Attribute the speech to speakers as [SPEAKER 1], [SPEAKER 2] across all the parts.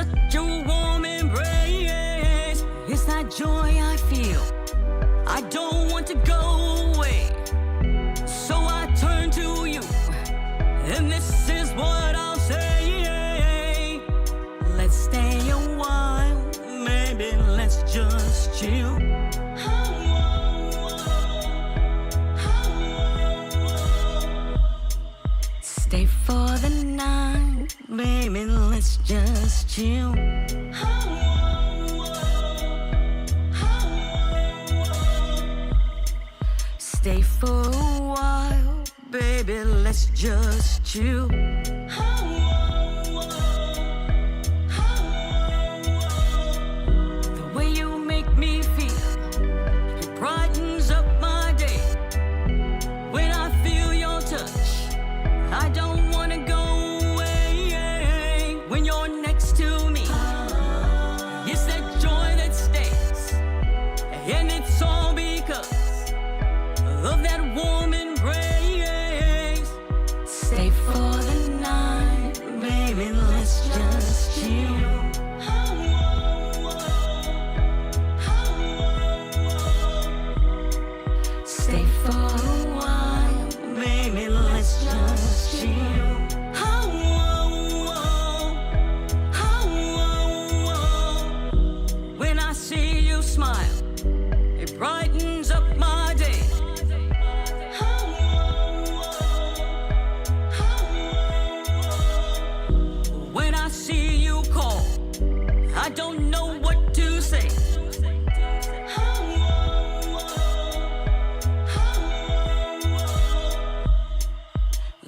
[SPEAKER 1] such a warm embrace. It's that joy I feel. I don't want to go away. So I turn to you, and this is what I'll say. Let's stay a while, maybe let's just chill. Stay for the night, baby, let's just chill. Stay for a while, baby, let's just chill. The way you make me feel, it brightens up my day. When I feel your touch, I don't wanna go away. When you're next to me, it's that joy that stays, and it's all because of that warm embrace. Stay for the night, baby, let's just chill. Stay for a while, baby, let's just chill. When I see you smile, it brightens up my day. When I see you call, I don't know what to say.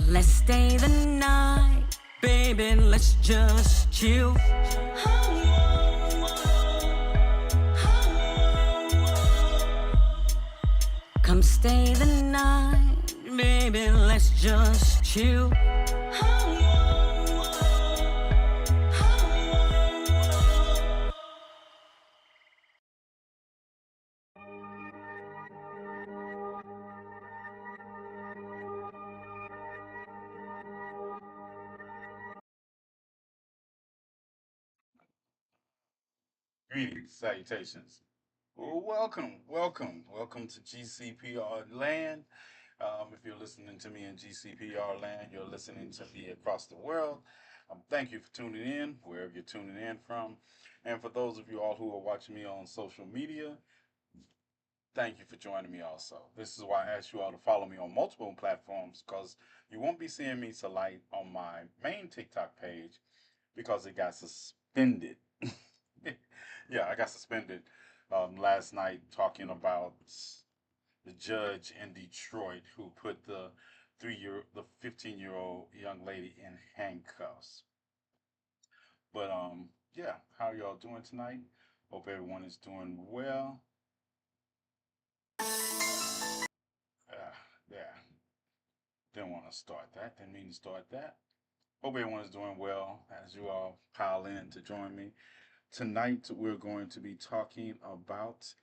[SPEAKER 1] Let's stay the night, baby, let's just chill. Come stay the night, baby, let's just chill.
[SPEAKER 2] Greetings, salutations. Well, welcome to GCPR land. If you're listening to me in GCPR land, you're listening to me across the world. Thank you for tuning in, wherever you're tuning in from. And for those of you all who are watching me on social media, thank you for joining me also. This is why I asked you all to follow me on multiple platforms because you won't be seeing me tonight on my main TikTok page because it got suspended. Yeah, I got suspended last night talking about the judge in Detroit who put the 15-year-old young lady in handcuffs. But yeah, how y'all doing tonight? Hope everyone is doing well. Yeah, didn't want to start that. Didn't mean to start that. Hope everyone is doing well as you all pile in to join me. Tonight we're going to be talking about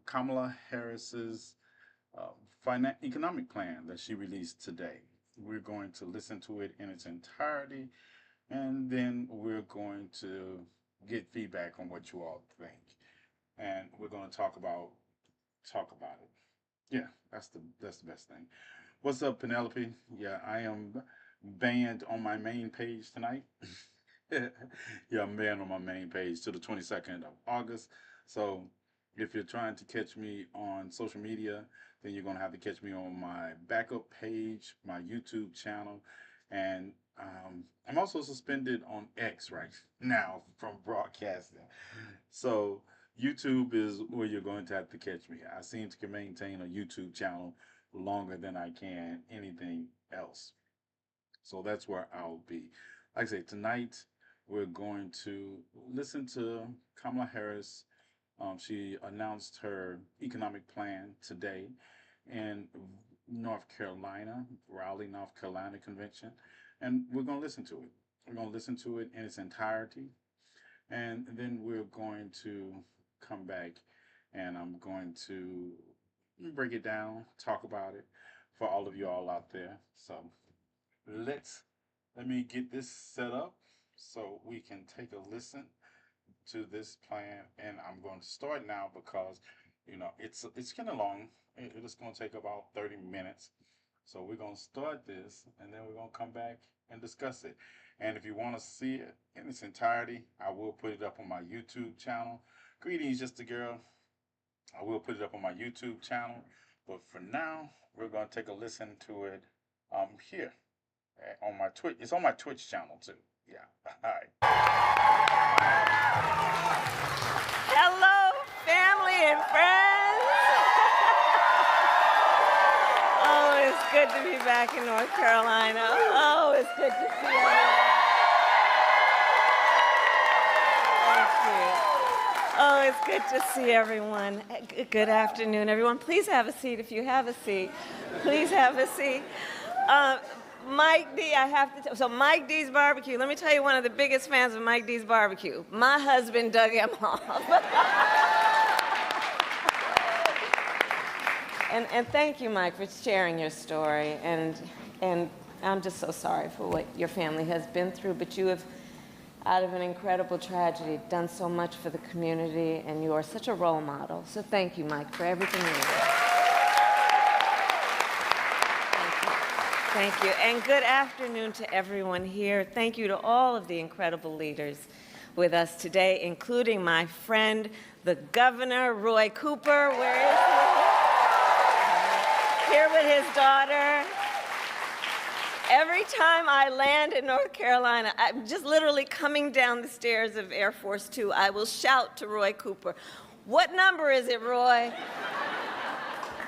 [SPEAKER 2] Kamala Harris's economic plan that she released today. We're going to listen to it in its entirety, and then we're going to get feedback on what you all think, and we're going to talk about it. Yeah, that's the best thing. What's up, Penelope? Yeah, I am banned on my main page tonight. Yeah, I'm banned on my main page till the 22nd of August. So if you're trying to catch me on social media, then you're gonna have to catch me on my backup page, my YouTube channel, and I'm also suspended on X right now from broadcasting. So YouTube is where you're going to have to catch me. I seem to can maintain a YouTube channel longer than I can anything else. So that's where I'll be. Like I say, tonight we're going to listen to Kamala Harris. She announced her economic plan today in North Carolina, Raleigh, North Carolina convention, and we're going to listen to it. We're going to listen to it in its entirety, and then we're going to come back and I'm going to break it down, talk about it for all of you all out there. So let's let me get this set up so we can take a listen to this plan. And I'm going to start now because it's kind of long. It's going to take about 30 minutes. So we're going to start this, and then we're going to come back and discuss it. And if you want to see it in its entirety, I will put it up on my YouTube channel. Greetings, just a girl. I will put it up on my YouTube channel. But for now, we're going to take a listen to it here on my Twitch. It's on my Twitch channel too. Yeah. All right.
[SPEAKER 3] Hello, family and friends. Oh, it's good to be back in North Carolina. Oh, it's good to see everyone. Thank you. Oh, it's good to see everyone. Good afternoon, everyone. Please have a seat if you have a seat. Please have a seat. Mike D, so Mike D's Barbecue, let me tell you one of the biggest fans of Mike D's Barbecue. My husband dug him off. And thank you, Mike, for sharing your story. And I'm just so sorry for what your family has been through, but you have, out of an incredible tragedy, done so much for the community, and you are such a role model. So thank you, Mike, for everything you do. Thank you, and good afternoon to everyone here. Thank you to all of the incredible leaders with us today, including my friend, the Governor, Roy Cooper. Where is he? Here with his daughter. Every time I land in North Carolina, I'm just literally coming down the stairs of Air Force Two, I will shout to Roy Cooper, "What number is it, Roy?"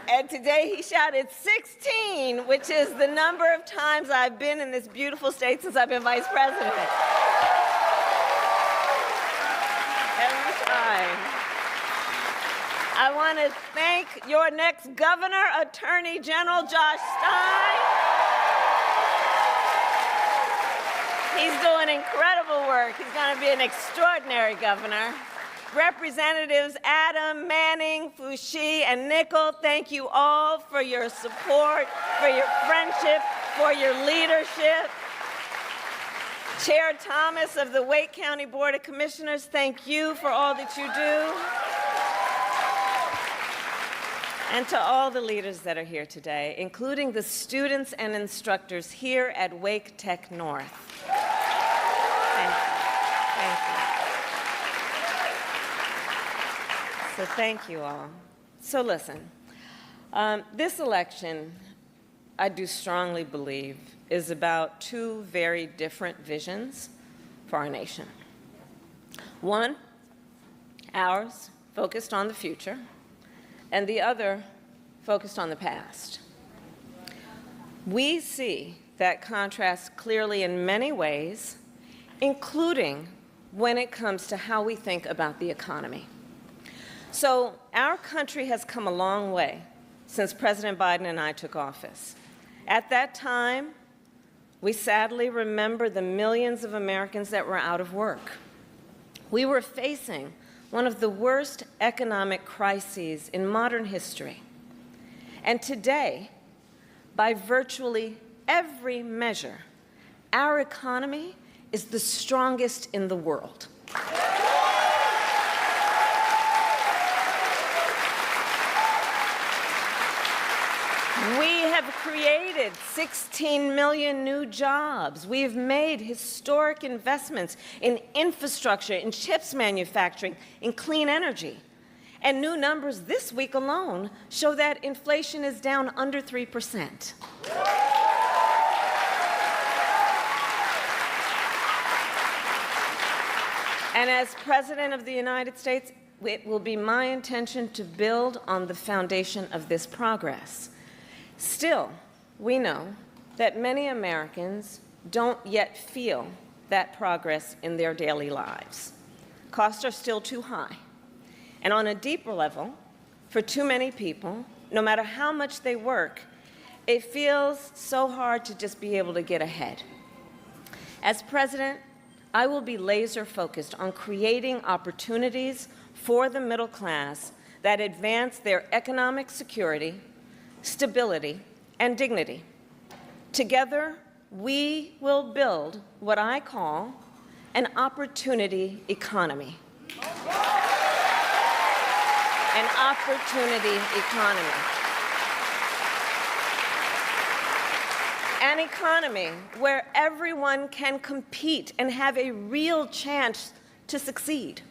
[SPEAKER 3] And today he shouted 16, which is the number of times I've been in this beautiful state since I've been vice president. Every time. I want to thank your next governor, Attorney General Josh Stein. He's doing incredible work. He's going to be an extraordinary governor. Representatives Adam, Manning, Foushee, and Nickel, thank you all for your support, for your friendship, for your leadership. Chair Thomas of the Wake County Board of Commissioners, thank you for all that you do. And to all the leaders that are here today, including the students and instructors here at Wake Tech North. Thank you. Thank you. So thank you all. So listen, this election, I do strongly believe, is about two very different visions for our nation. One, ours, focused on the future, and the other, focused on the past. We see that contrast clearly in many ways, including when it comes to how we think about the economy. So our country has come a long way since President Biden and I took office. At that time, we sadly remember the millions of Americans that were out of work. We were facing one of the worst economic crises in modern history. And today, by virtually every measure, our economy is the strongest in the world. We have created 16 million new jobs. We have made historic investments in infrastructure, in chips manufacturing, in clean energy. And new numbers this week alone show that inflation is down under 3%. And as President of the United States, it will be my intention to build on the foundation of this progress. Still, we know that many Americans don't yet feel that progress in their daily lives. Costs are still too high. And on a deeper level, for too many people, no matter how much they work, it feels so hard to just be able to get ahead. As president, I will be laser focused on creating opportunities for the middle class that advance their economic security, stability, and dignity. Together, we will build what I call an opportunity economy. An opportunity economy. An economy where everyone can compete and have a real chance to succeed.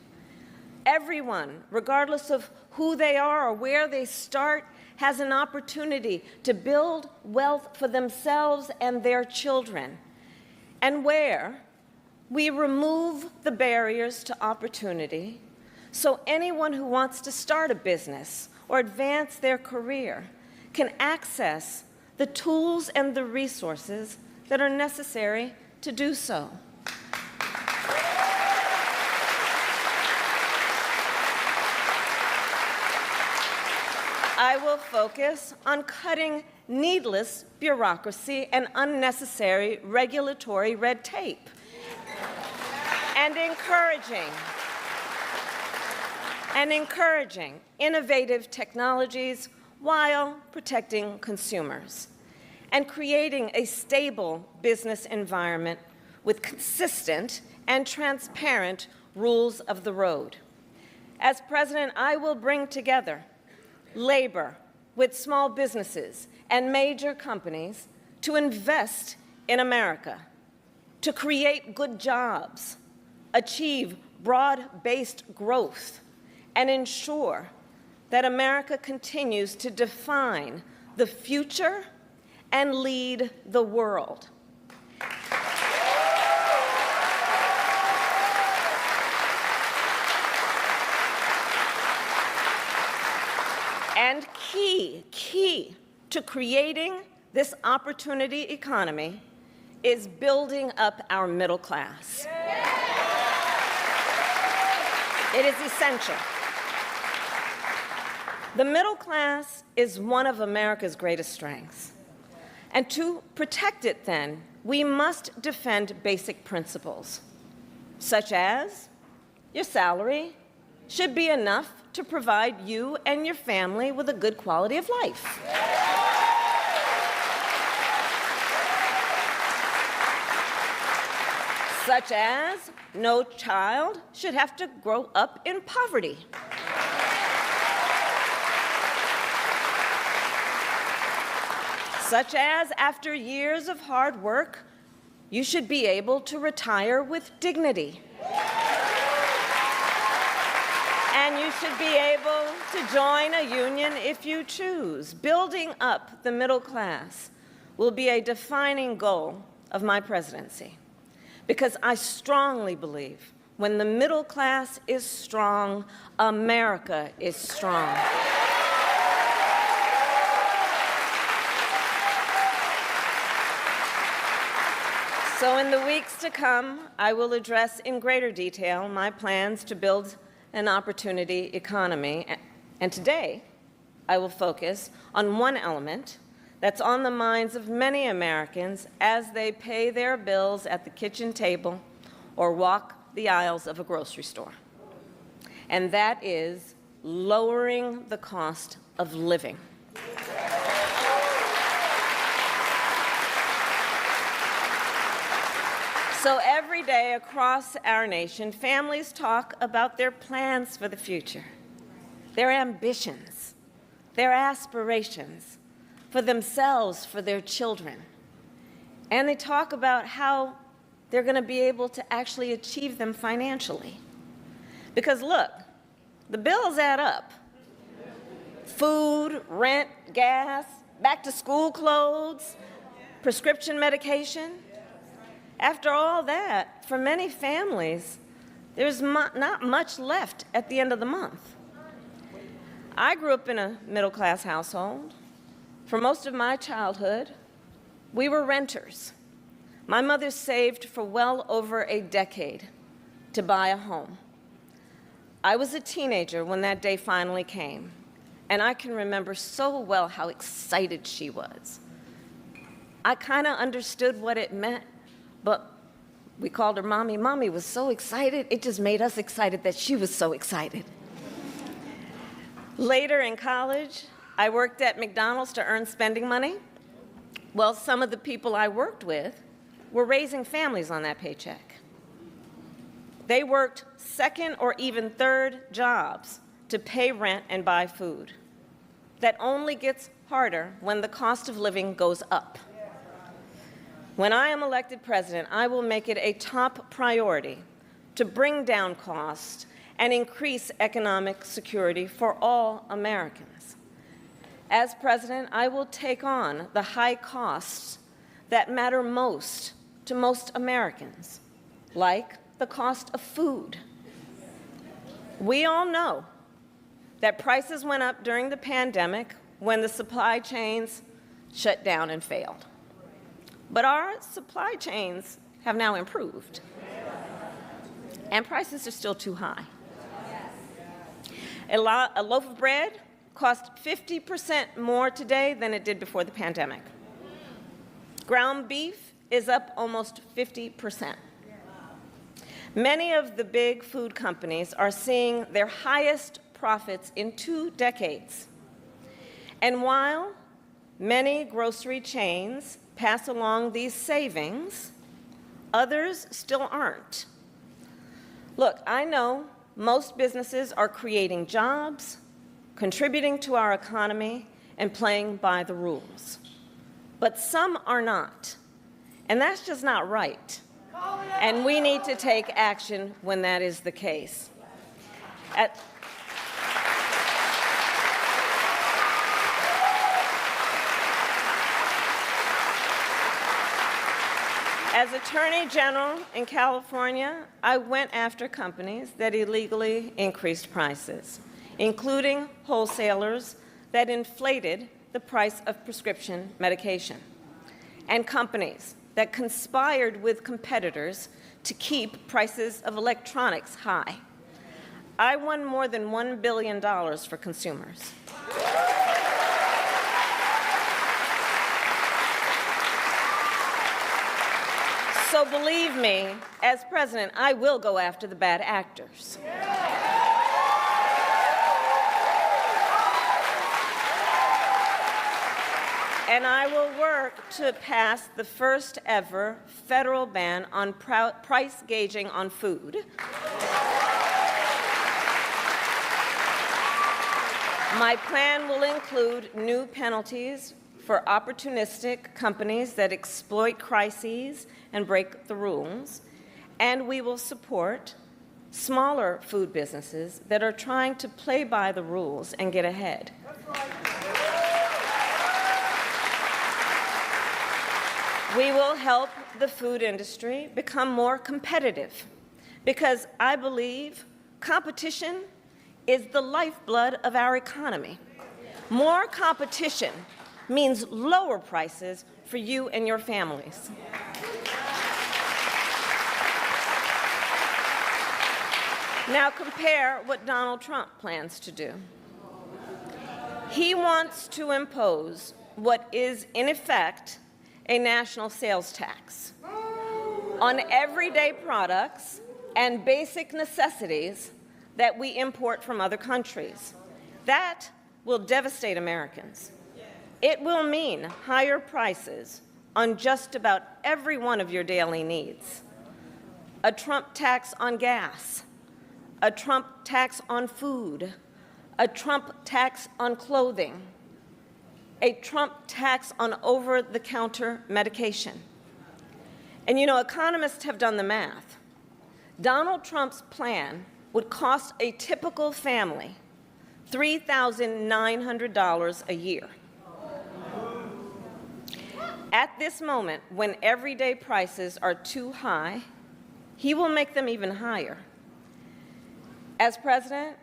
[SPEAKER 3] Everyone, regardless of who they are or where they start, has an opportunity to build wealth for themselves and their children. And where we remove the barriers to opportunity so anyone who wants to start a business or advance their career can access the tools and the resources that are necessary to do so. I will focus on cutting needless bureaucracy and unnecessary regulatory red tape and encouraging innovative technologies while protecting consumers and creating a stable business environment with consistent and transparent rules of the road. As president, I will bring together labor with small businesses and major companies to invest in America, to create good jobs, achieve broad-based growth, and ensure that America continues to define the future and lead the world. And key to creating this opportunity economy is building up our middle class. It is essential. The middle class is one of America's greatest strengths. And to protect it, then, we must defend basic principles, such as your salary should be enough to provide you and your family with a good quality of life. Such as no child should have to grow up in poverty. Such as after years of hard work, you should be able to retire with dignity. And you should be able to join a union if you choose. Building up the middle class will be a defining goal of my presidency, because I strongly believe when the middle class is strong, America is strong. So in the weeks to come, I will address in greater detail my plans to build an opportunity economy. And today, I will focus on one element that's on the minds of many Americans as they pay their bills at the kitchen table or walk the aisles of a grocery store. And that is lowering the cost of living. So every day across our nation, families talk about their plans for the future, their ambitions, their aspirations for themselves, for their children. And they talk about how they're going to be able to actually achieve them financially. Because look, the bills add up. Food, rent, gas, back to school clothes, prescription medication. After all that, for many families, there's not much left at the end of the month. I grew up in a middle-class household. For most of my childhood, we were renters. My mother saved for well over a decade to buy a home. I was a teenager when that day finally came, and I can remember so well how excited she was. I kind of understood what it meant, but we called her Mommy. Mommy was so excited, it just made us excited that she was so excited. Later in college, I worked at McDonald's to earn spending money. Well, some of the people I worked with were raising families on that paycheck. They worked second or even third jobs to pay rent and buy food. That only gets harder when the cost of living goes up. When I am elected president, I will make it a top priority to bring down costs and increase economic security for all Americans. As president, I will take on the high costs that matter most to most Americans, like the cost of food. We all know that prices went up during the pandemic when the supply chains shut down and failed. But our supply chains have now improved, and prices are still too high. A loaf of bread costs 50% more today than it did before the pandemic. Ground beef is up almost 50%. Many of the big food companies are seeing their highest profits in 2 decades. And while many grocery chains pass along these savings, others still aren't. Look, I know most businesses are creating jobs, contributing to our economy, and playing by the rules. But some are not. And that's just not right. And we need to take action when that is the case. As Attorney General in California, I went after companies that illegally increased prices, including wholesalers that inflated the price of prescription medication, and companies that conspired with competitors to keep prices of electronics high. I won more than $1 billion for consumers. So believe me, as president, I will go after the bad actors. And I will work to pass the first ever federal ban on price gauging on food. My plan will include new penalties for opportunistic companies that exploit crises and break the rules, and we will support smaller food businesses that are trying to play by the rules and get ahead. We will help the food industry become more competitive, because I believe competition is the lifeblood of our economy. More competition means lower prices for you and your families. Now compare what Donald Trump plans to do. He wants to impose what is, in effect, a national sales tax on everyday products and basic necessities that we import from other countries. That will devastate Americans. It will mean higher prices on just about every one of your daily needs. A Trump tax on gas, a Trump tax on food, a Trump tax on clothing, a Trump tax on over-the-counter medication. And you know, economists have done the math. Donald Trump's plan would cost a typical family $3,900 a year. At this moment, when everyday prices are too high, he will make them even higher. As president,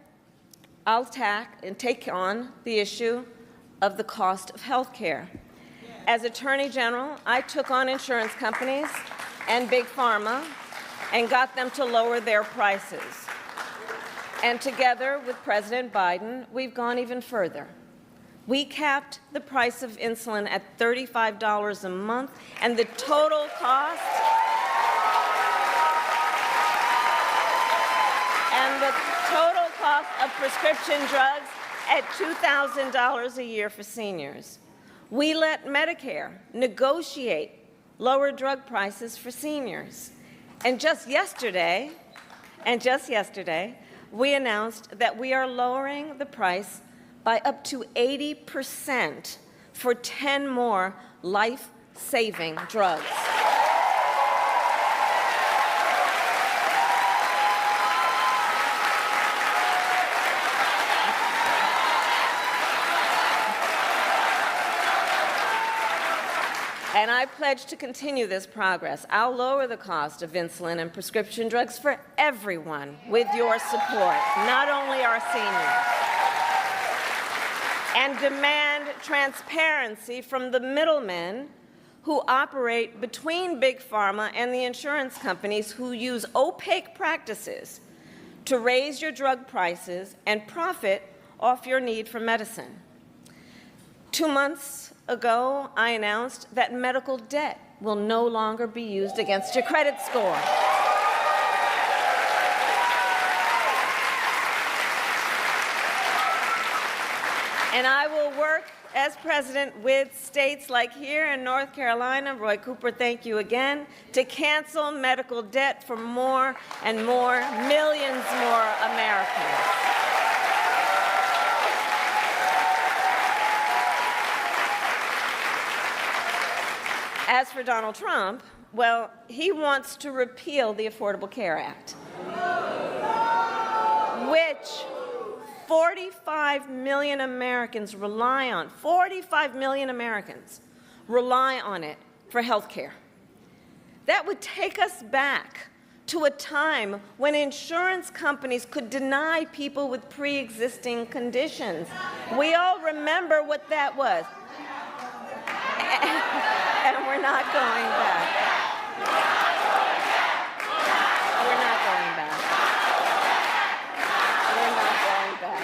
[SPEAKER 3] I'll take on the issue of the cost of health care. As Attorney General, I took on insurance companies and Big Pharma and got them to lower their prices. And together with President Biden, we've gone even further. We capped the price of insulin at $35 a month, and the total cost of prescription drugs at $2,000 a year for seniors. We let Medicare negotiate lower drug prices for seniors. And just yesterday, And just yesterday, we announced that we are lowering the price by up to 80% for 10 more life-saving drugs. And I pledge to continue this progress. I'll lower the cost of insulin and prescription drugs for everyone with your support, not only our seniors. And demand transparency from the middlemen who operate between Big Pharma and the insurance companies who use opaque practices to raise your drug prices and profit off your need for medicine. 2 months ago, I announced that medical debt will no longer be used against your credit score. And I will work as president with states like here in North Carolina, Roy Cooper, thank you again, to cancel medical debt for more and more, millions more Americans. As for Donald Trump, well, he wants to repeal the Affordable Care Act, which 45 million Americans rely on. 45 million Americans rely on it for health care. That would take us back to a time when insurance companies could deny people with pre-existing conditions. We all remember what that was. And we're not going back. We're not going back. We're not going back.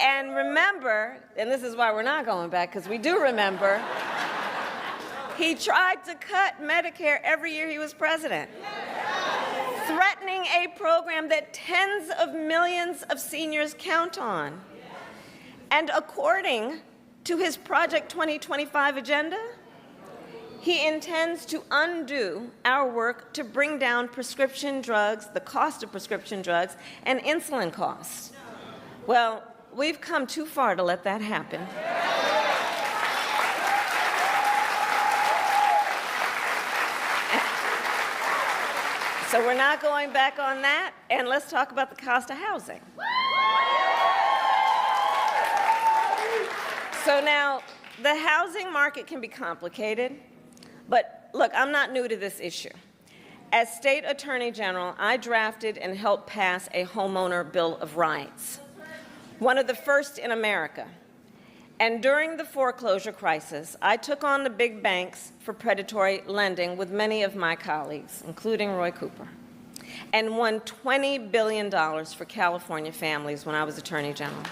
[SPEAKER 3] And remember, and this is why we're not going back, because we do remember, he tried to cut Medicare every year he was president, threatening a program that tens of millions of seniors count on. And according to his Project 2025 agenda, he intends to undo our work to bring down prescription drugs, the cost of prescription drugs, and insulin costs. Well, we've come too far to let that happen. So we're not going back on that, and let's talk about the cost of housing. So now, the housing market can be complicated, but look, I'm not new to this issue. As State Attorney General, I drafted and helped pass a homeowner Bill of Rights, one of the first in America. And during the foreclosure crisis, I took on the big banks for predatory lending with many of my colleagues, including Roy Cooper, and won $20 billion for California families when I was Attorney General.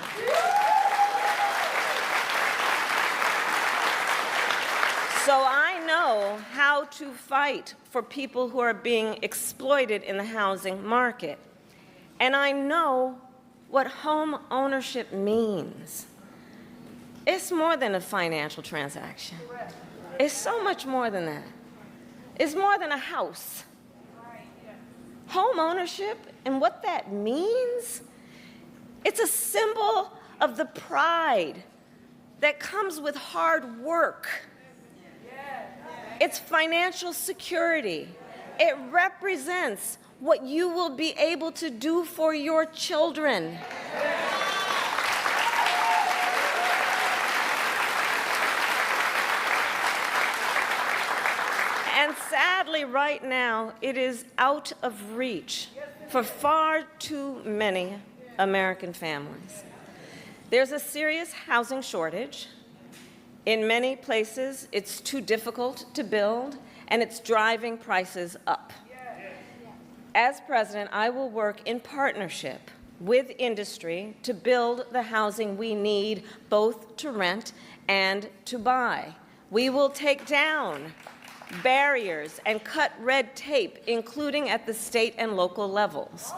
[SPEAKER 3] So I know how to fight for people who are being exploited in the housing market. And I know what home ownership means. It's more than a financial transaction. It's so much more than that. It's more than a house. Home ownership and what that means, it's a symbol of the pride that comes with hard work. It's financial security. It represents what you will be able to do for your children. And sadly, right now, it is out of reach for far too many American families. There's a serious housing shortage. In many places, it's too difficult to build, and it's driving prices up. As president, I will work in partnership with industry to build the housing we need, both to rent and to buy. We will take down barriers and cut red tape, including at the state and local levels.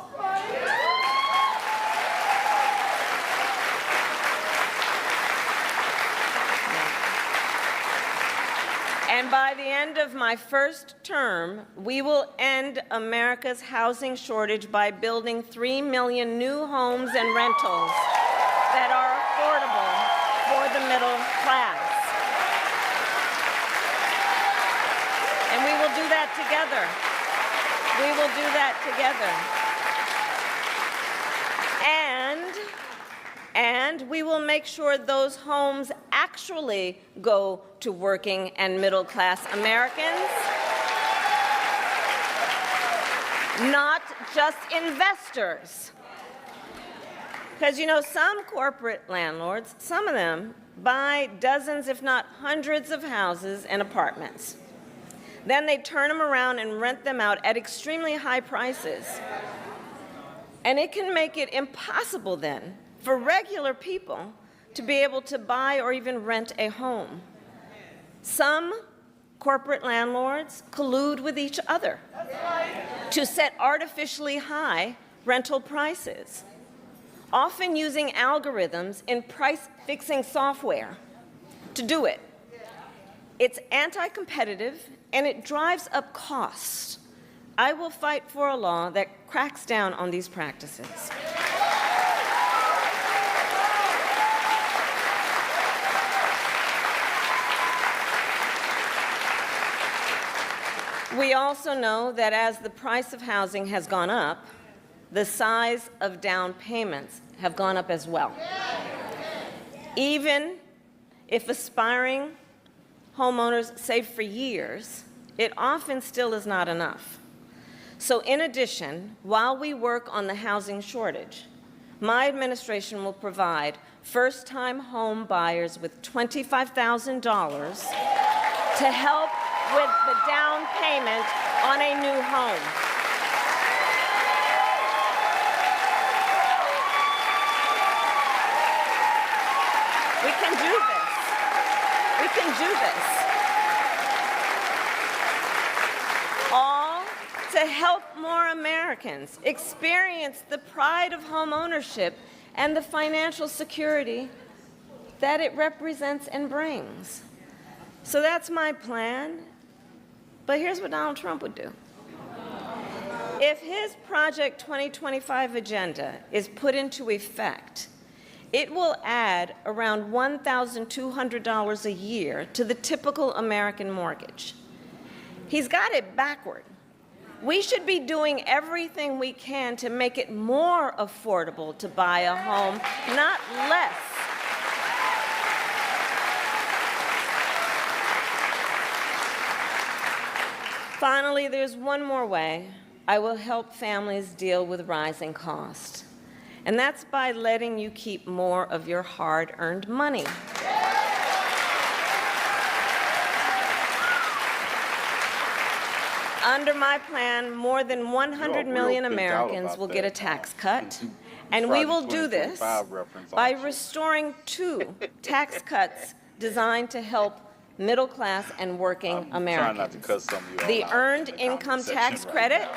[SPEAKER 3] And by by the end of my first term, we will end America's housing shortage by building 3 million new homes and rentals that are affordable for the middle class. And we will do that together. We will do that together. And we will make sure those homes actually go to working and middle class Americans, not just investors. Because, you know, some corporate landlords, some of them, buy dozens, if not hundreds of houses and apartments. Then they turn them around and rent them out at extremely high prices. And it can make it impossible then for regular people to be able to buy or even rent a home. Some corporate landlords collude with each other to set artificially high rental prices, often using algorithms in price-fixing software to do it. It's anti-competitive and it drives up costs. I will fight for a law that cracks down on these practices. We also know that as the price of housing has gone up, the size of down payments have gone up as well. Even if aspiring homeowners save for years, it often still is not enough. So in addition, while we work on the housing shortage, my administration will provide first-time home buyers with $25,000 to help with the down payment on a new home. We can do this. We can do this. All to help more Americans experience the pride of home ownership and the financial security that it represents and brings. So that's my plan. But here's what Donald Trump would do. If his Project 2025 agenda is put into effect, it will add around $1,200 a year to the typical American mortgage. He's got it backward. We should be doing everything we can to make it more affordable to buy a home, not less. Finally, there's one more way I will help families deal with rising costs, and that's by letting you keep more of your hard-earned money. Under my plan, more than 100 million Americans will get a tax cut, and we will do this by restoring 2 tax cuts designed to help middle-class and working Americans.
[SPEAKER 2] Not to cut some of you all
[SPEAKER 3] The
[SPEAKER 2] out
[SPEAKER 3] Earned
[SPEAKER 2] in the
[SPEAKER 3] Income
[SPEAKER 2] comment
[SPEAKER 3] Tax
[SPEAKER 2] section
[SPEAKER 3] Credit
[SPEAKER 2] right now.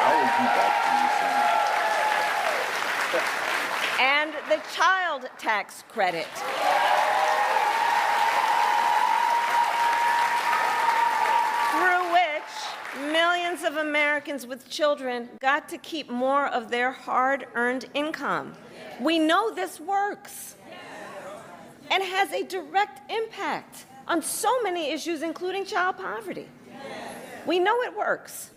[SPEAKER 2] I will be back to you soon.
[SPEAKER 3] and the Child Tax Credit. Through which millions of Americans with children got to keep more of their hard-earned income. We know this works and has a direct impact on so many issues, including child poverty. We know it works.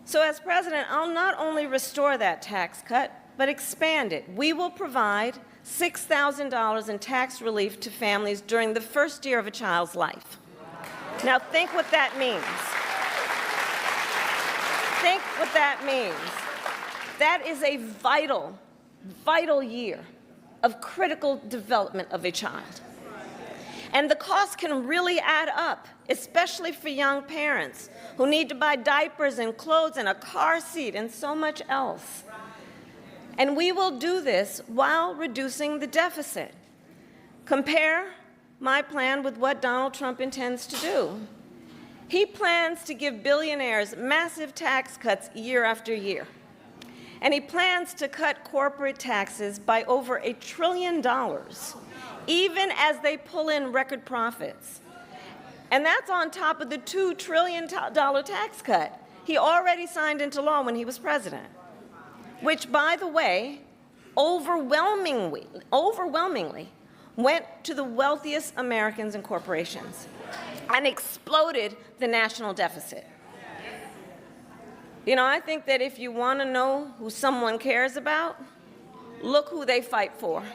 [SPEAKER 3] So as president, I'll not only restore that tax cut, but expand it. We will provide $6,000 in tax relief to families during the first year of a child's life. Now think what that means. Think what that means. That is a vital, vital year of critical development of a child. And the cost can really add up, especially for young parents who need to buy diapers and clothes and a car seat and so much else. And we will do this while reducing the deficit. Compare my plan with what Donald Trump intends to do. He plans to give billionaires massive tax cuts year after year. And he plans to cut corporate taxes by over $1 trillion, even as they pull in record profits. And that's on top of the $2 trillion tax cut he already signed into law when he was president, which, by the way, overwhelmingly went to the wealthiest Americans and corporations and exploded the national deficit. You know, I think that if you want to know who someone cares about, look who they fight for. Look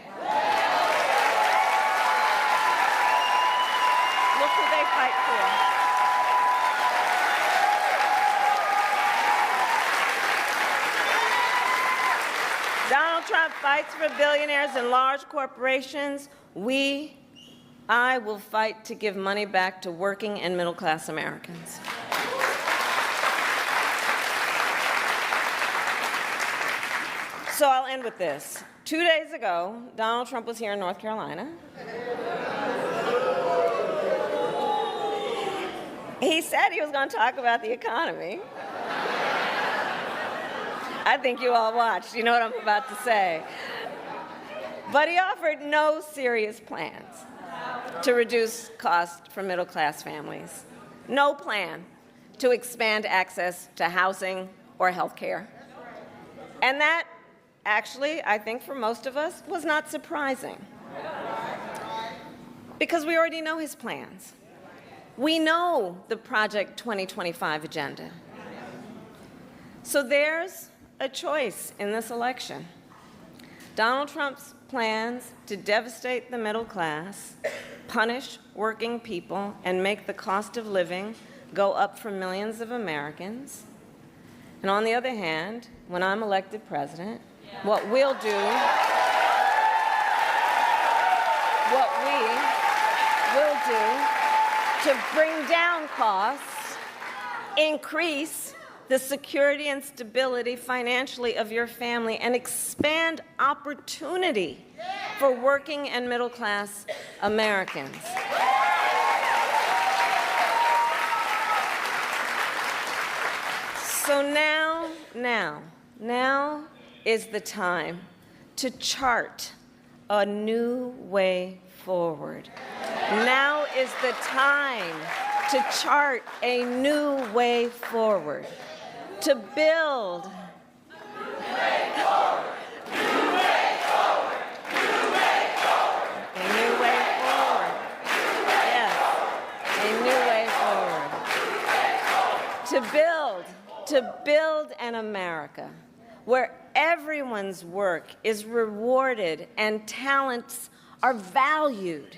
[SPEAKER 3] who they fight for. Donald Trump fights for billionaires and large corporations. I will fight to give money back to working and middle-class Americans. So I'll end with this. 2 days ago, Donald Trump was here in North Carolina. He said he was going to talk about the economy. I think you all watched. You know what I'm about to say. But he offered no serious plans to reduce costs for middle-class families. No plan to expand access to housing or health care. And that, actually, I think for most of us, was not surprising. Because we already know his plans. We know the Project 2025 agenda. So there's a choice in this election. Donald Trump's plans to devastate the middle class, punish working people, and make the cost of living go up for millions of Americans. And on the other hand, when I'm elected president, what we will do to bring down costs, increase the security and stability financially of your family, and expand opportunity for working and middle-class Americans. So now is the time to chart a new way forward. Now is the time to chart a new way forward, to build a new way forward. Yes, a new way forward. To build an America where everyone's work is rewarded and talents are valued,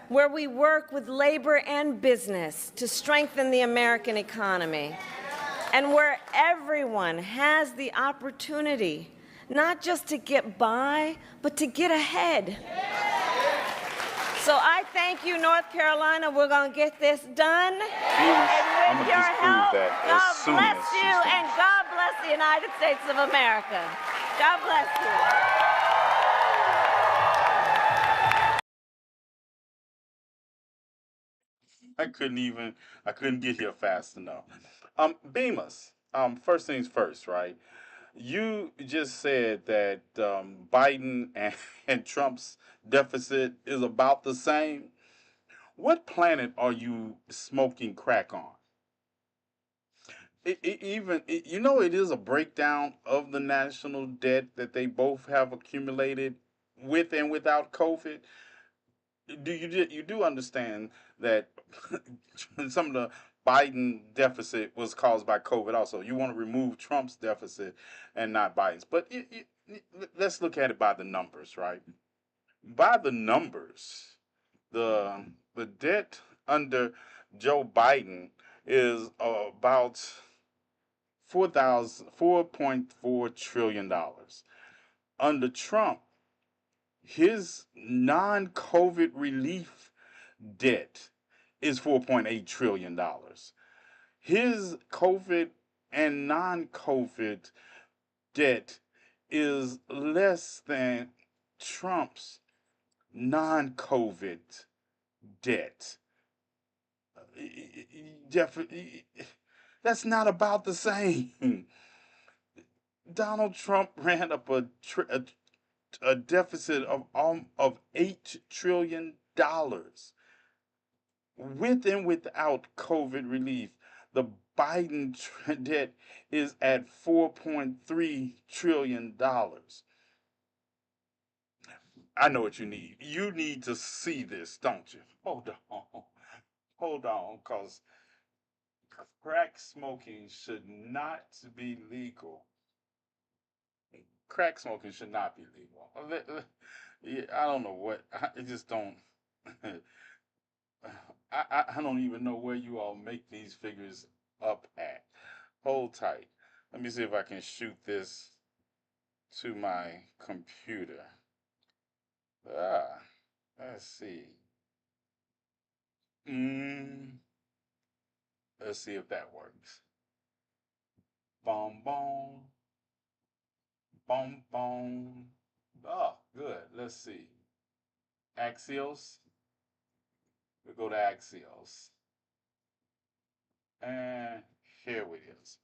[SPEAKER 3] where we work with labor and business to strengthen the American economy, and where everyone has the opportunity not just to get by, but to get ahead. So I thank you, North Carolina. We're going to get this done. And with your help, God bless you, and God bless the United States of America. God bless you.
[SPEAKER 2] I couldn't get here fast enough. Bemis, first things first, right? You just said that Biden and Trump's deficit is about the same. What planet are you smoking crack on? It is a breakdown of the national debt that they both have accumulated with and without COVID. You do understand that some of the Biden deficit was caused by COVID also. You want to remove Trump's deficit and not Biden's. But let's look at it by the numbers, right? By the numbers, the debt under Joe Biden is about $4.4 trillion. Under Trump, his non-COVID relief debt is $4.8 trillion. His COVID and non-COVID debt is less than Trump's non-COVID debt. Definitely, that's not about the same. Donald Trump ran up a deficit of $8 trillion. with and without COVID relief, the Biden debt is at $4.3 trillion. I know what you need. You need to see this, don't you? Hold on, because crack smoking should not be legal. Crack smoking should not be legal. Yeah, I don't know what. I just don't. I don't even know where you all make these figures up at. Hold tight. Let me see if I can shoot this to my computer. Ah, let's see. Mm, let's see if that works. Boom, boom, boom, boom. Oh, good. Let's see. Axios. We go to Axios. And here it is.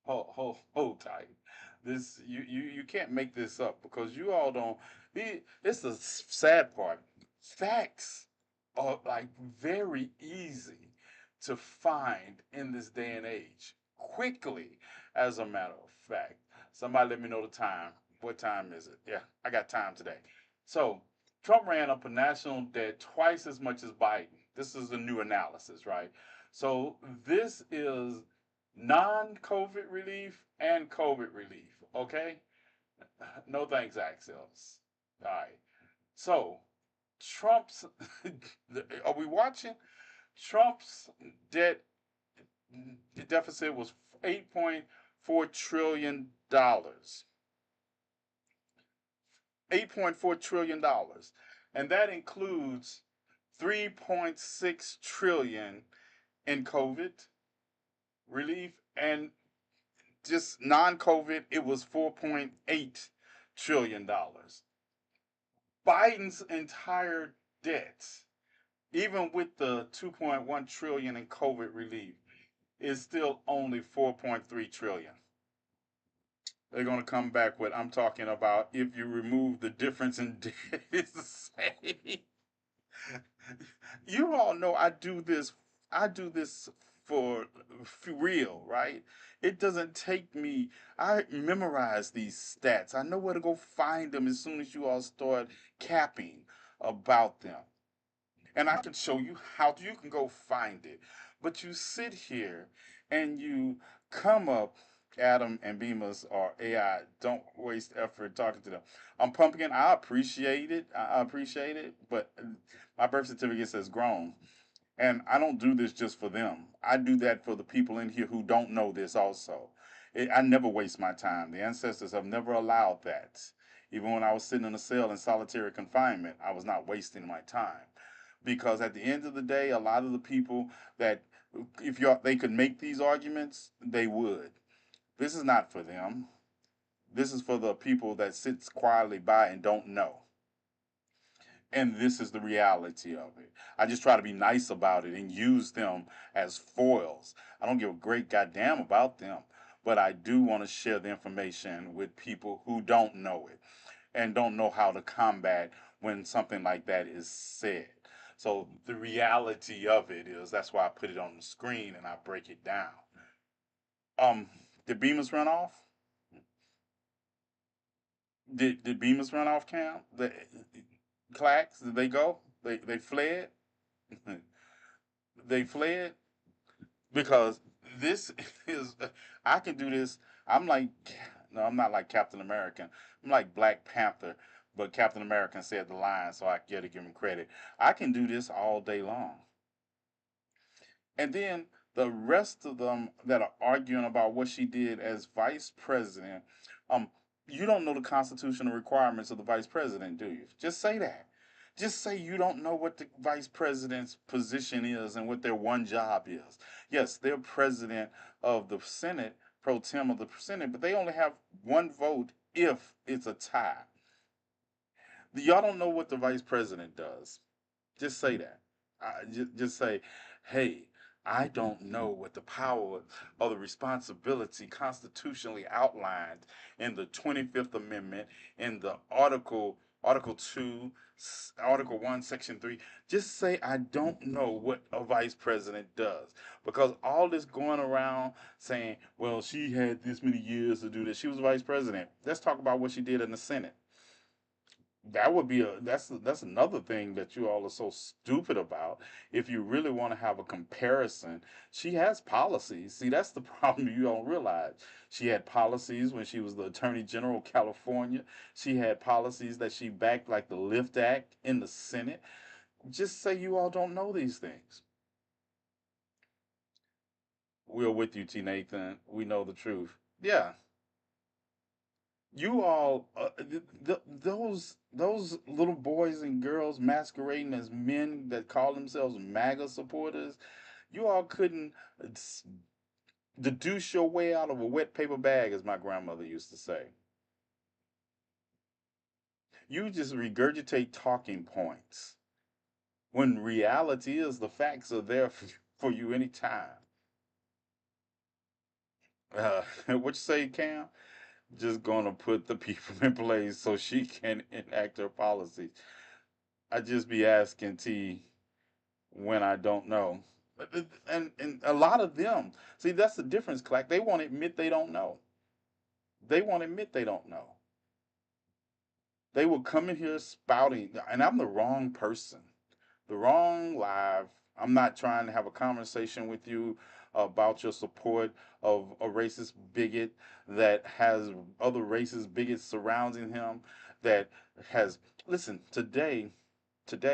[SPEAKER 2] Hold tight. This you can't make this up because you all don't. It's the sad part. Facts are like very easy to find in this day and age quickly. As a matter of fact, somebody let me know the time. What time is it? Yeah, I got time today. So Trump ran up a national debt twice as much as Biden. This is a new analysis, right? So this is non-COVID relief and COVID relief. Okay, no thanks, Axios. All right. So Trump's are we watching? Trump's debt deficit was $8.4 trillion. $8.4 trillion, and that includes 3.6 trillion in COVID relief, and just non-COVID, it was $4.8 trillion. Biden's entire debt, even with the 2.1 trillion in COVID relief, is still only 4.3 trillion. They're going to come back with, I'm talking about if you remove the difference in debt, it's the same. You all know I do this for real, right? It doesn't take me. I memorize these stats. I know where to go find them as soon as you all start capping about them. And I can show you how you can go find it. But you sit here and you come up, Adam and Bemis or AI, don't waste effort talking to them. I'm pumpkin. I appreciate it. I appreciate it. But my birth certificate says grown. And I don't do this just for them. I do that for the people in here who don't know this also. I never waste my time. The ancestors have never allowed that. Even when I was sitting in a cell in solitary confinement, I was not wasting my time. Because at the end of the day, a lot of the people that, if they could make these arguments, they would. This is not for them. This is for the people that sits quietly by and don't know. And this is the reality of it. I just try to be nice about it and use them as foils. I don't give a great goddamn about them, but I do want to share the information with people who don't know it and don't know how to combat when something like that is said. So the reality of it is that's why I put it on the screen and I break it down. Um, did Bemis run off? Did Bemis run off, Cam? The Clacks, did they go? They fled? They fled? Because this is, I can do this. I'm like, no, I'm not like Captain America. I'm like Black Panther, but Captain America said the line, so I get to give him credit. I can do this all day long. And then the rest of them that are arguing about what she did as vice president, um, you don't know the constitutional requirements of the vice president, do you? Just say that. Just say you don't know what the vice president's position is and what their one job is. Yes, they're president of the Senate, pro tem of the Senate, but they only have one vote if it's a tie. Y'all don't know what the vice president does. Just say that. Just say, hey, I don't know what the power or the responsibility constitutionally outlined in the 25th Amendment, in the Article Article 2, Article 1, Section 3. Just say, I don't know what a vice president does. Because all this going around saying, well, she had this many years to do this. She was vice president. Let's talk about what she did in the Senate. That would be that's another thing that you all are so stupid about. If you really want to have a comparison, she has policies. See, that's the problem you don't realize. She had policies when she was the Attorney General of California. She had policies that she backed, like the Lift Act in the Senate. Just say you all don't know these things. We're with you, T. Nathan. We know the truth. Yeah, you all, those little boys and girls masquerading as men that call themselves MAGA supporters, you all couldn't s- deduce your way out of a wet paper bag, as my grandmother used to say. You just regurgitate talking points when reality is the facts are there for you anytime. What you say, Cam? Just gonna put the people in place so she can enact her policies. I just be asking T when I don't know. And a lot of them, see, that's the difference, Clack. They won't admit they don't know. They won't admit they don't know. They will come in here spouting, and I'm the wrong person, the wrong live. I'm not trying to have a conversation with you about your support of a racist bigot that has other racist bigots surrounding him. That has, listen, today, we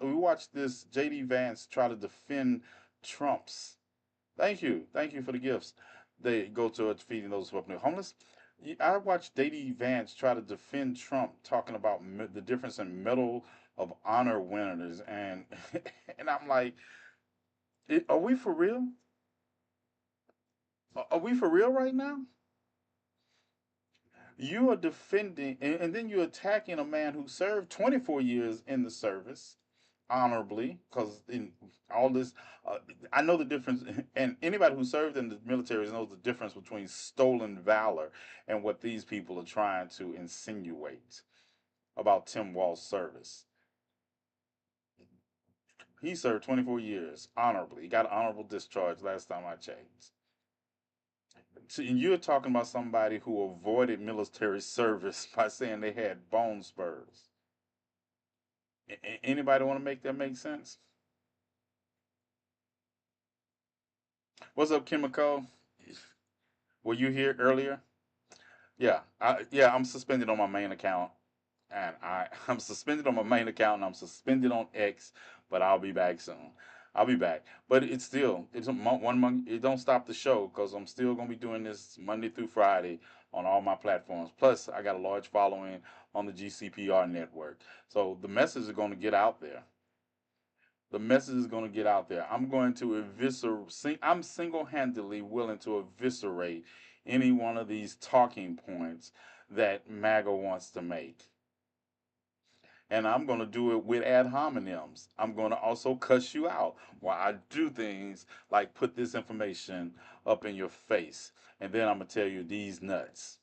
[SPEAKER 2] watched this JD Vance try to defend Trump's. Thank you for the gifts. They go to feeding those who are homeless. I watched JD Vance try to defend Trump, talking about the difference in Medal of Honor winners, and and I'm like, are we for real? Are we for real right now? You are defending, and then you're attacking a man who served 24 years in the service honorably, because in all this, uh, I know the difference, and anybody who served in the military knows the difference between stolen valor and what these people are trying to insinuate about Tim Walz's service. He served 24 years honorably. He got an honorable discharge last time I checked. So, and you're talking about somebody who avoided military service by saying they had bone spurs. Anybody want to make that make sense? What's up, Kimiko? Were you here earlier? I'm suspended on my main account, and I'm suspended on my main account, and I'm suspended on X, but I'll be back soon. I'll be back, but it's a month, 1 month. It don't stop the show because I'm still gonna be doing this Monday through Friday on all my platforms. Plus, I got a large following on the GCPR network, so the message is gonna get out there. The message is going to get out there. I'm going to eviscerate. I'm single-handedly willing to eviscerate any one of these talking points that MAGA wants to make, and I'm going to do it with ad hominems. I'm going to also cuss you out while I do things like put this information up in your face, and then I'm going to tell you these nuts.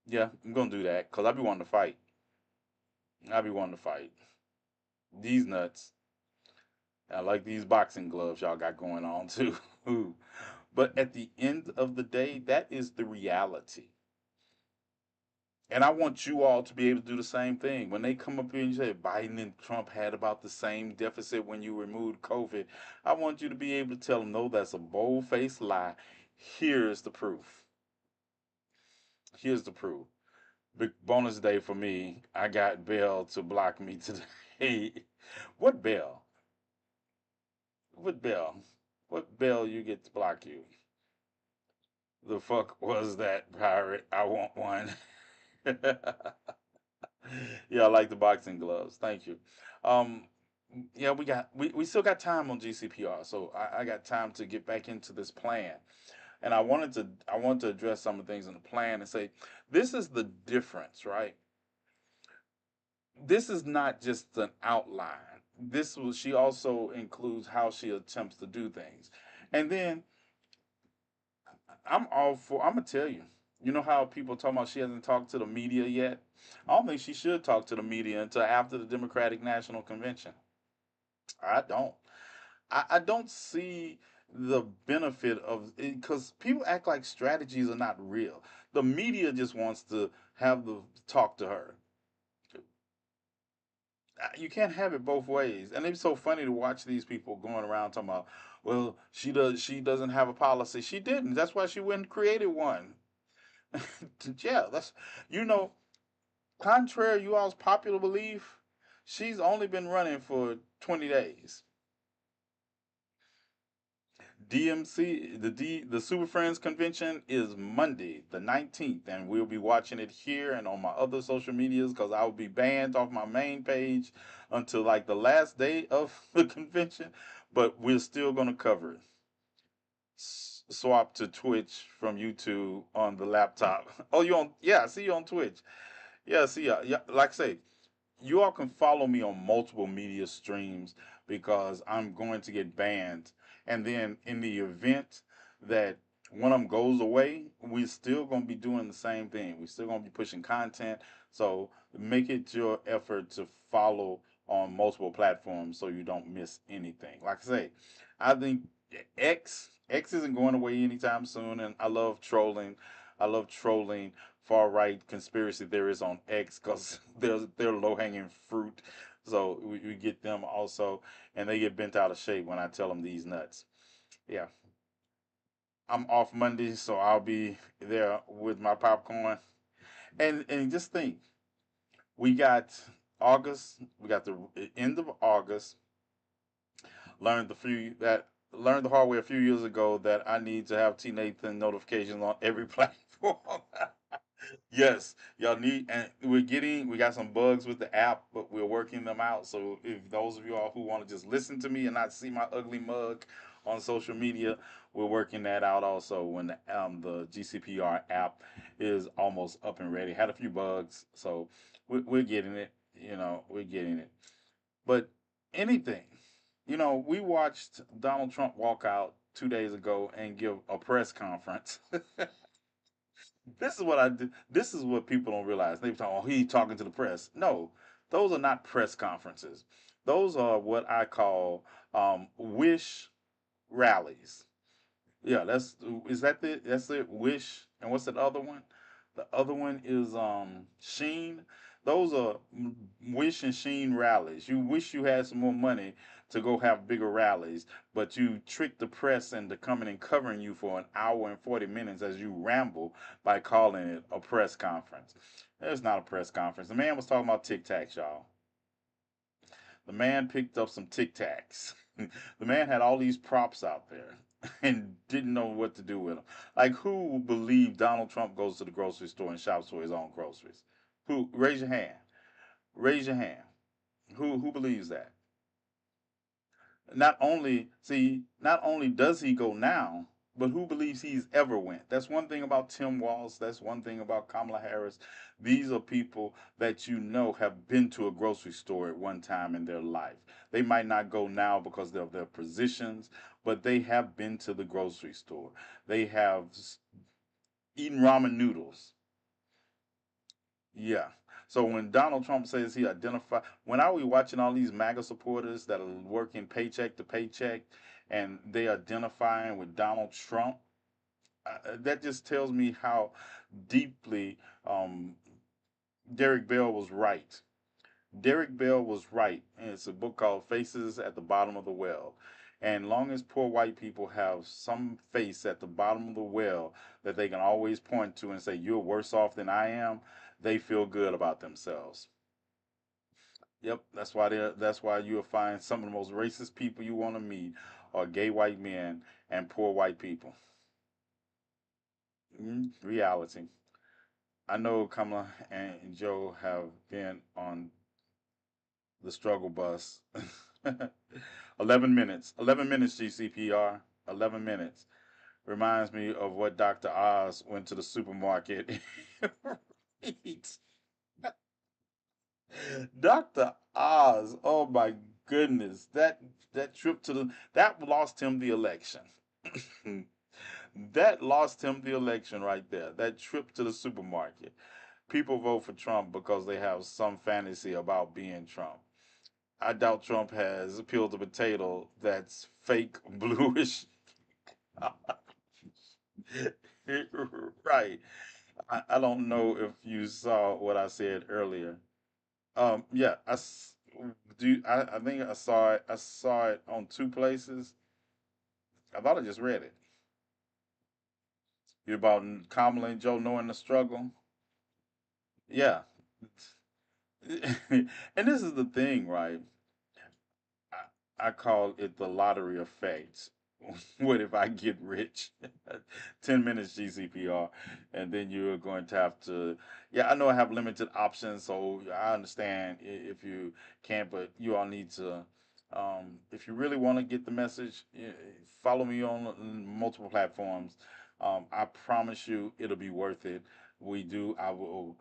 [SPEAKER 2] Yeah, I'm going to do that because I be wanting to fight. I be wanting to fight these nuts. I like these boxing gloves y'all got going on too. But at the end of the day, that is the reality. And I want you all to be able to do the same thing. When they come up here and you say Biden and Trump had about the same deficit when you removed COVID, I want you to be able to tell them, no, that's a bold faced lie. Here's the proof. Here's the proof. Big bonus day for me. I got Bell to block me today. What Bell? What Bell? What Bell you get to block you? The fuck was that, pirate? I want one. Yeah, I like the boxing gloves. Thank you. Um, yeah, we still got time on GCPR, so I got time to get back into this plan. And I wanted to address some of the things in the plan and say this is the difference, right? This is not just an outline. She also includes how she attempts to do things. And then I'm gonna tell you. You know how people talking about she hasn't talked to the media yet? I don't think she should talk to the media until after the Democratic National Convention. I don't. I don't see the benefit of it because people act like strategies are not real. The media just wants to have the talk to her. You can't have it both ways. And it's so funny to watch these people going around talking about, well, she doesn't have a policy. She didn't. That's why she went and created one. Yeah, that's you know, contrary to you all's popular belief, she's only been running for 20 days. The Super Friends convention is Monday, the 19th, and we'll be watching it here and on my other social medias because I will be banned off my main page until like the last day of the convention, but we're still going to cover it. Swap to Twitch from YouTube on the laptop. Oh, you on? Yeah, I see you on Twitch. Yeah, see ya. Yeah, like I say, you all can follow me on multiple media streams because I'm going to get banned. And then in the event that one of them goes away, we're still going to be doing the same thing. We're still going to be pushing content. So make it your effort to follow on multiple platforms so you don't miss anything. Like I say, I think X isn't going away anytime soon, and I love trolling. I love trolling far right conspiracy theorists on X because they're low hanging fruit. So we get them also, and they get bent out of shape when I tell them these nuts. Yeah, I'm off Monday, so I'll be there with my popcorn. And just think, we got August, we got the end of August. Learned the hard way a few years ago that I need to have TNathan notifications on every platform. Yes, y'all need, and we got some bugs with the app, but we're working them out. So if those of you all who want to just listen to me and not see my ugly mug on social media, we're working that out also. When the GCPR app is almost up and ready, had a few bugs, so we're getting it. We're getting it. But anything, we watched Donald Trump walk out 2 days ago and give a press conference. This is what I do. This is what people don't realize. They talk, oh, he's talking to the press. No, those are not press conferences. Those are what I call wish rallies. Yeah, that's it. Wish, and what's that other one? The other one is Sheen. Those are Wish and Sheen rallies. You wish you had some more money to go have bigger rallies, but you trick the press into coming and covering you for an hour and 40 minutes as you ramble by calling it a press conference. It's not a press conference. The man was talking about Tic Tacs, y'all. The man picked up some Tic Tacs. The man had all these props out there and didn't know what to do with them. Like, who would believe Donald Trump goes to the grocery store and shops for his own groceries? Who? Raise your hand. Raise your hand. Who believes that? Not only does he go now, but who believes he's ever went? That's one thing about Tim Walz. That's one thing about Kamala Harris. These are people that have been to a grocery store at one time in their life. They might not go now because of their positions, but they have been to the grocery store. They have eaten ramen noodles. Yeah. So when Donald Trump says he identified, when are we watching all these MAGA supporters that are working paycheck to paycheck and they identifying with Donald Trump? That just tells me how deeply Derek Bell was right. Derek Bell was right. And it's a book called Faces at the Bottom of the Well. And long as poor white people have some face at the bottom of the well that they can always point to and say, you're worse off than I am, they feel good about themselves. Yep, that's why you'll find some of the most racist people you want to meet are gay white men and poor white people. Reality. I know Kamala and Joe have been on the struggle bus. 11 minutes. 11 minutes, GCPR. 11 minutes. Reminds me of what Dr. Oz went to the supermarket. Eat. Dr. Oz, oh my goodness. That trip that lost him the election. That lost him the election right there. That trip to the supermarket. People vote for Trump because they have some fantasy about being Trump. I doubt Trump has peeled a potato that's fake bluish. Right. I don't know if you saw what I said earlier. Yeah, I think I saw it. I saw it on two places. I thought I just read it. You about Kamala and Joe knowing the struggle. Yeah, and this is the thing, right? I call it the lottery effect. What if I get rich? 10 minutes GCPR, and then you're going to have to. Yeah, I know I have limited options, so I understand if you can't, but you all need to. If you really want to get the message, follow me on multiple platforms. I promise you, it'll be worth it. I will.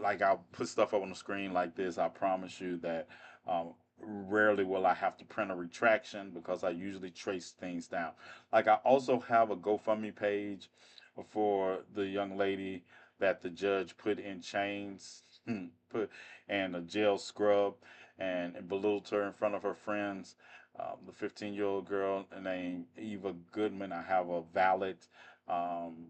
[SPEAKER 2] Like I'll put stuff up on the screen like this. I promise you that um, rarely will I have to print a retraction because I usually trace things down. Like I also have a GoFundMe page for the young lady that the judge put in chains, put and a jail scrub, and belittled her in front of her friends. The 15-year-old girl named Eva Goodman. I have a valid um,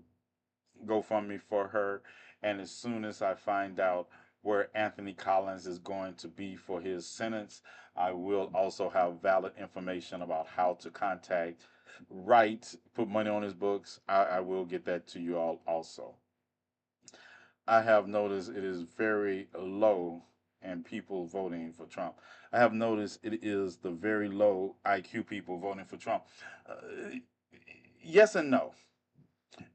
[SPEAKER 2] GoFundMe for her. And as soon as I find out where Anthony Collins is going to be for his sentence, I will also have valid information about how to contact, write, put money on his books. I will get that to you all also. I have noticed it is very low in people voting for Trump. I have noticed it is the very low IQ people voting for Trump. Uh, yes and no.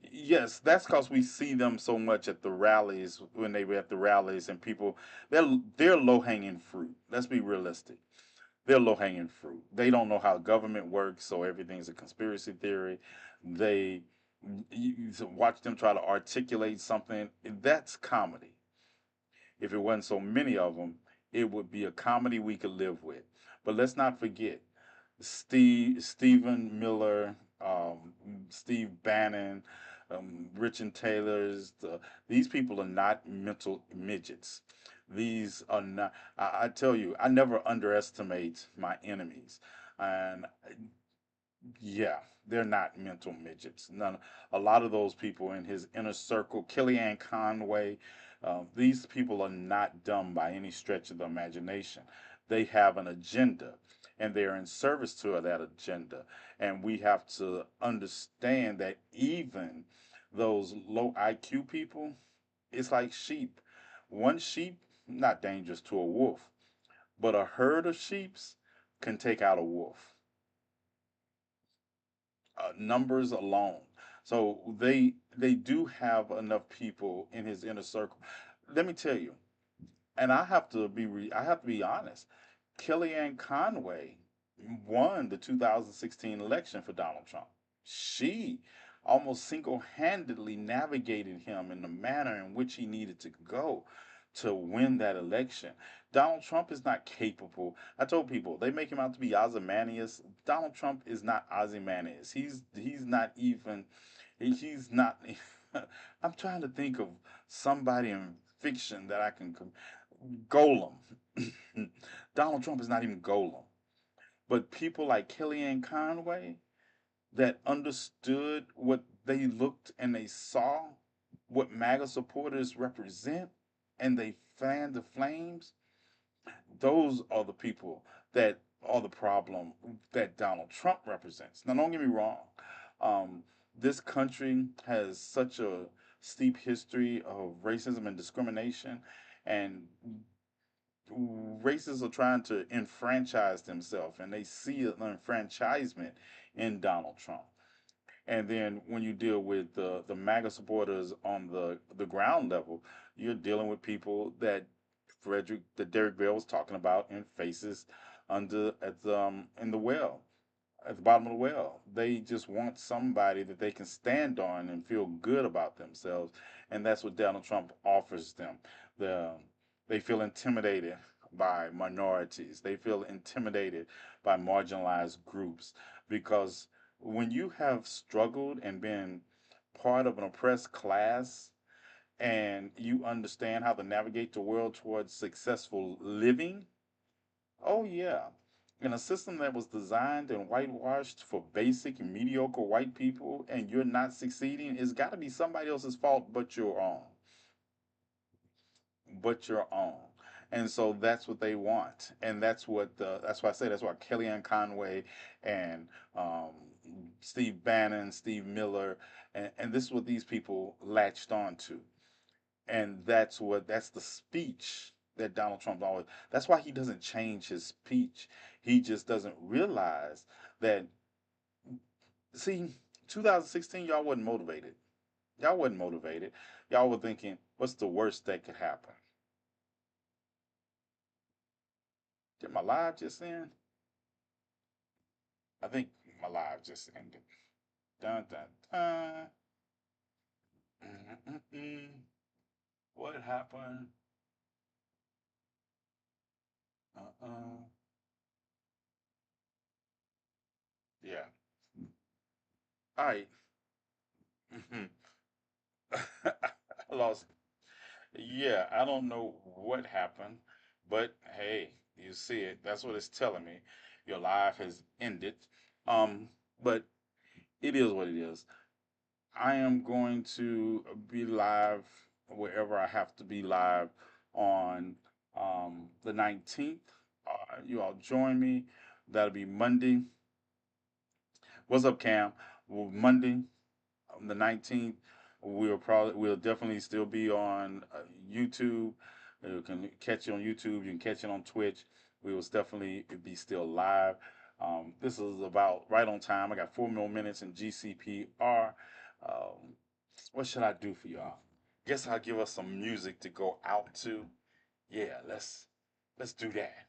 [SPEAKER 2] Yes, that's because we see them so much at the rallies when they were at the rallies and people they're low hanging fruit. Let's be realistic. They're low hanging fruit. They don't know how government works, so everything's a conspiracy theory. They you watch them try to articulate something. That's comedy. If it wasn't so many of them, it would be a comedy we could live with. But let's not forget Stephen Miller, Steve Bannon, Richard Taylor's. These people are not mental midgets. These are not. I tell you, I never underestimate my enemies, and yeah, they're not mental midgets. None. A lot of those people in his inner circle, Kellyanne Conway, these people are not dumb by any stretch of the imagination. They have an agenda, and they are in service to that agenda. And we have to understand that even those low IQ people, it's like sheep. One sheep, not dangerous to a wolf, but a herd of sheeps can take out a wolf, numbers alone. So they do have enough people in his inner circle. Let me tell you, and I have to be honest. Kellyanne Conway won the 2016 election for Donald Trump. She almost single-handedly navigated him in the manner in which he needed to go to win that election. Donald Trump is not capable. I told people they make him out to be Ozymandias. Donald Trump is not Ozymandias. He's not even he's not. I'm trying to think of somebody in fiction that I can. Golem. Donald Trump is not even Golem. But people like Kellyanne Conway that understood what they looked and they saw what MAGA supporters represent and they fanned the flames, those are the people that are the problem that Donald Trump represents. Now, don't get me wrong. Um, this country has such a steep history of racism and discrimination, and racists are trying to enfranchise themselves, and they see an enfranchisement in Donald Trump. And then when you deal with the MAGA supporters on the ground level, you're dealing with people that Derek Bell was talking about in Faces under at the in the well at the bottom of the well. They just want somebody that they can stand on and feel good about themselves, and that's what Donald Trump offers them. The they feel intimidated by minorities. They feel intimidated by marginalized groups because when you have struggled and been part of an oppressed class and you understand how to navigate the world towards successful living, oh yeah. In a system that was designed and whitewashed for basic and mediocre white people, and you're not succeeding, it's got to be somebody else's fault but your own. But your own. And so that's what they want, and that's why I say that's why Kellyanne Conway and um, Steve Bannon, Steve Miller, and this is what these people latched on to, and that's the speech that Donald Trump always. That's why he doesn't change his speech. He just doesn't realize that. See, 2016, y'all wasn't motivated. Y'all wasn't motivated. Y'all were thinking, what's the worst that could happen? Did my live just end? I think my live just ended. Dun dun dun. Mm-mm-mm. What happened? Uh-uh. Yeah. All right. I lost. Yeah, I don't know what happened, but hey, you see it. That's what it's telling me. Your life has ended. Um, but it is what it is. I am going to be live wherever I have to be live on the 19th. You all join me. That'll be Monday. What's up, Cam? Well, Monday, the 19th. We'll definitely still be on YouTube. You can catch it on YouTube. You can catch it on Twitch. We will definitely be still live. This is about right on time. I got 4 more minutes in GCPR. What should I do for y'all? Guess I'll give us some music to go out to. Yeah, let's do that.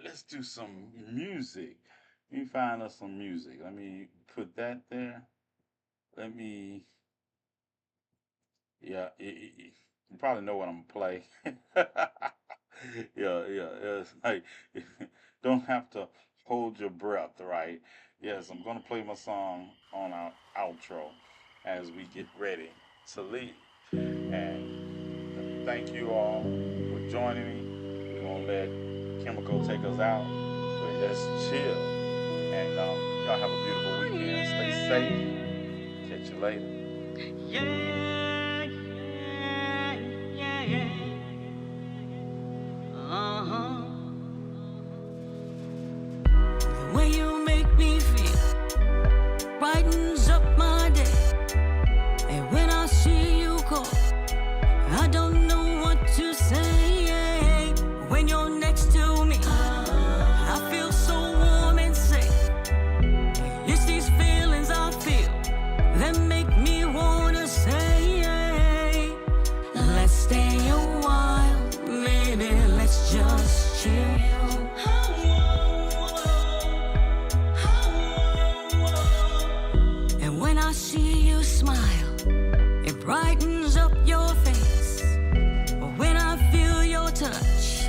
[SPEAKER 2] Let's do some music. Let me find us some music. Let me put that there. Let me. Yeah, you probably know what I'm gonna play. Yeah. It's like don't have to hold your breath, right? Yes, I'm gonna play my song on our outro as we get ready to leave. And thank you all for joining me. We're gonna let Chemical take us out. But let's chill. And y'all have a beautiful weekend. Stay safe. Catch you later.
[SPEAKER 1] Yeah, yeah. Uh-huh. The way you make me feel brightens up my day. And when I see you call, I don't know what to say. When you're next to me, I feel so warm and safe. It's these feelings I feel that make me wanna say, let's stay a while, maybe let's just chill. And when I see you smile, it brightens up your face. When I feel your touch,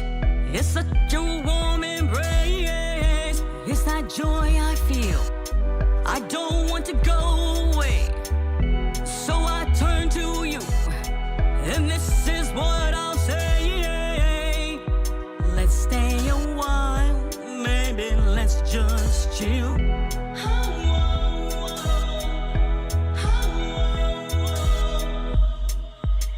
[SPEAKER 1] it's such a warm embrace. It's that joy I feel. I don't want to go away, so I turn to you, and this is what I'll say. Let's stay a while, maybe let's just chill.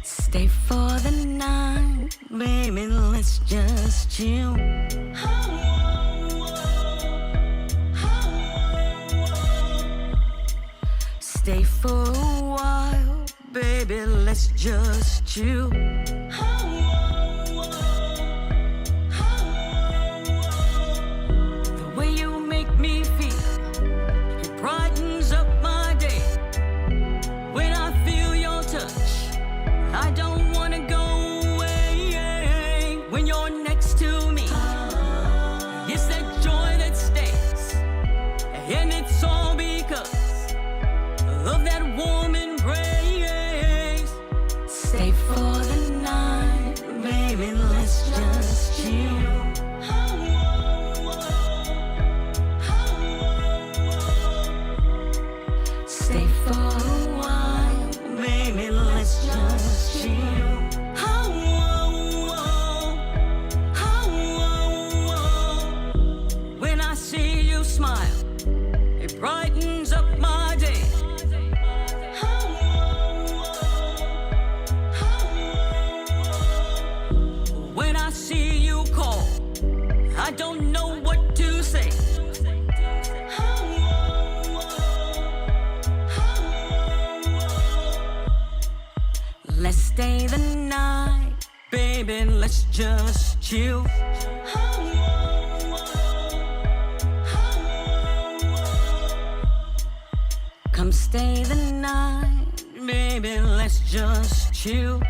[SPEAKER 1] Stay for the night, baby, let's just chill. Stay for a while, baby, let's just chill. The way you make me feel, it brightens up my day. When I feel your touch, I don't wanna go away. When you're next to me, it's that joy that stays, and it's all because of that warm embrace. Stay for the night, baby, let's just chill. baby, let's just chill. Come stay the night, baby, let's just chill.